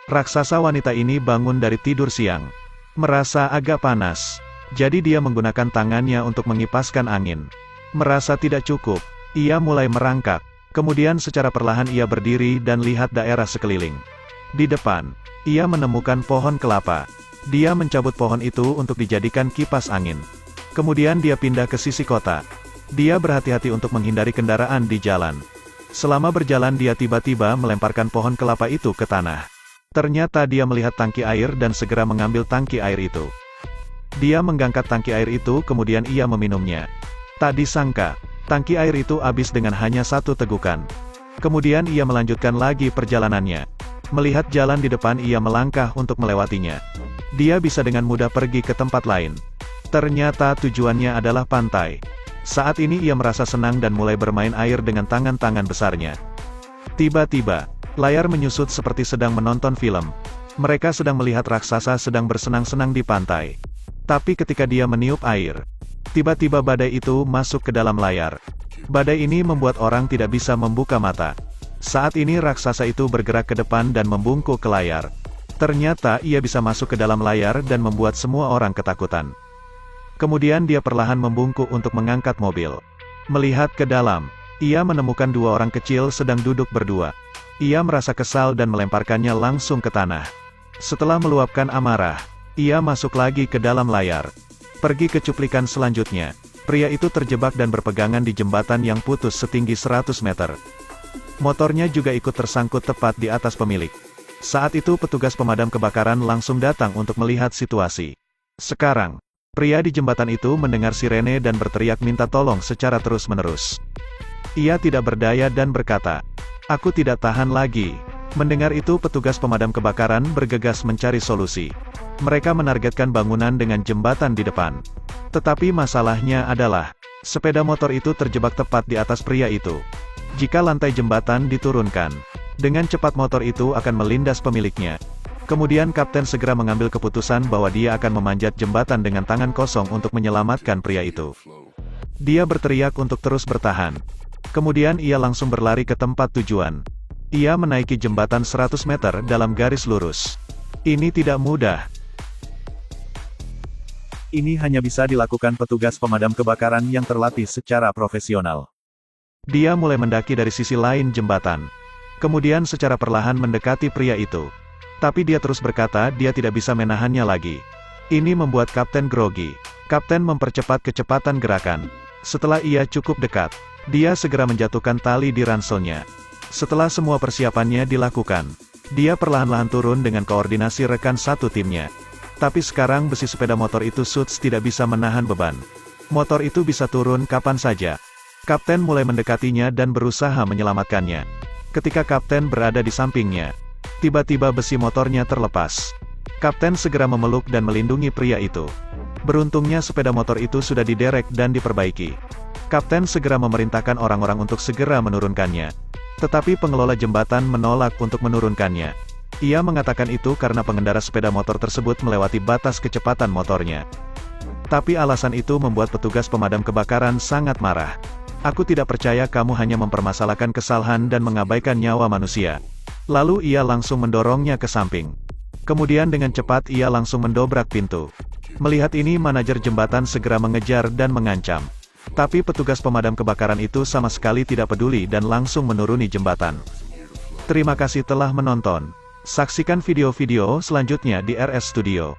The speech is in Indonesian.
Raksasa wanita ini bangun dari tidur siang. Merasa agak panas. Jadi dia menggunakan tangannya untuk mengipaskan angin. Merasa tidak cukup, ia mulai merangkak. Kemudian secara perlahan ia berdiri dan lihat daerah sekeliling. Di depan, ia menemukan pohon kelapa. Dia mencabut pohon itu untuk dijadikan kipas angin. Kemudian dia pindah ke sisi kota. Dia berhati-hati untuk menghindari kendaraan di jalan. Selama berjalan dia tiba-tiba melemparkan pohon kelapa itu ke tanah. Ternyata dia melihat tangki air dan segera mengambil tangki air itu. Dia menggangkat tangki air itu kemudian ia meminumnya. Tak disangka, tangki air itu habis dengan hanya satu tegukan. Kemudian ia melanjutkan lagi perjalanannya. Melihat jalan di depan ia melangkah untuk melewatinya. Dia bisa dengan mudah pergi ke tempat lain. Ternyata tujuannya adalah pantai. Saat ini ia merasa senang dan mulai bermain air dengan tangan-tangan besarnya. Tiba-tiba, layar menyusut seperti sedang menonton film. Mereka sedang melihat raksasa sedang bersenang-senang di pantai. Tapi ketika dia meniup air, tiba-tiba badai itu masuk ke dalam layar. Badai ini membuat orang tidak bisa membuka mata. Saat ini raksasa itu bergerak ke depan dan membungkuk ke layar. Ternyata ia bisa masuk ke dalam layar dan membuat semua orang ketakutan. Kemudian dia perlahan membungkuk untuk mengangkat mobil. Melihat ke dalam, ia menemukan dua orang kecil sedang duduk berdua. Ia merasa kesal dan melemparkannya langsung ke tanah. Setelah meluapkan amarah, ia masuk lagi ke dalam layar. Pergi ke cuplikan selanjutnya. Pria itu terjebak dan berpegangan di jembatan yang putus setinggi 100 meter. Motornya juga ikut tersangkut tepat di atas pemilik. Saat itu petugas pemadam kebakaran langsung datang untuk melihat situasi. Sekarang, pria di jembatan itu mendengar sirene dan berteriak minta tolong secara terus-menerus. Ia tidak berdaya dan berkata, "Aku tidak tahan lagi." Mendengar itu petugas pemadam kebakaran bergegas mencari solusi. Mereka menargetkan bangunan dengan jembatan di depan. Tetapi masalahnya adalah, sepeda motor itu terjebak tepat di atas pria itu. Jika lantai jembatan diturunkan, dengan cepat motor itu akan melindas pemiliknya. Kemudian kapten segera mengambil keputusan bahwa dia akan memanjat jembatan dengan tangan kosong untuk menyelamatkan pria itu. Dia berteriak untuk terus bertahan. Kemudian ia langsung berlari ke tempat tujuan. Ia menaiki jembatan 100 meter dalam garis lurus. Ini tidak mudah. Ini hanya bisa dilakukan petugas pemadam kebakaran yang terlatih secara profesional. Dia mulai mendaki dari sisi lain jembatan. Kemudian secara perlahan mendekati pria itu. Tapi dia terus berkata dia tidak bisa menahannya lagi. Ini membuat kapten grogi. Kapten mempercepat kecepatan gerakan. Setelah ia cukup dekat, dia segera menjatuhkan tali di ranselnya. Setelah semua persiapannya dilakukan, dia perlahan-lahan turun dengan koordinasi rekan satu timnya. Tapi sekarang besi sepeda motor itu suits tidak bisa menahan beban. Motor itu bisa turun kapan saja. Kapten mulai mendekatinya dan berusaha menyelamatkannya. Ketika kapten berada di sampingnya, tiba-tiba besi motornya terlepas. Kapten segera memeluk dan melindungi pria itu. Beruntungnya sepeda motor itu sudah diderek dan diperbaiki. Kapten segera memerintahkan orang-orang untuk segera menurunkannya. Tetapi pengelola jembatan menolak untuk menurunkannya. Ia mengatakan itu karena pengendara sepeda motor tersebut melewati batas kecepatan motornya. Tapi alasan itu membuat petugas pemadam kebakaran sangat marah. "Aku tidak percaya kamu hanya mempermasalahkan kesalahan dan mengabaikan nyawa manusia." Lalu ia langsung mendorongnya ke samping. Kemudian dengan cepat ia langsung mendobrak pintu. Melihat ini manajer jembatan segera mengejar dan mengancam. Tapi petugas pemadam kebakaran itu sama sekali tidak peduli dan langsung menuruni jembatan. Terima kasih telah menonton. Saksikan video-video selanjutnya di RS Studio.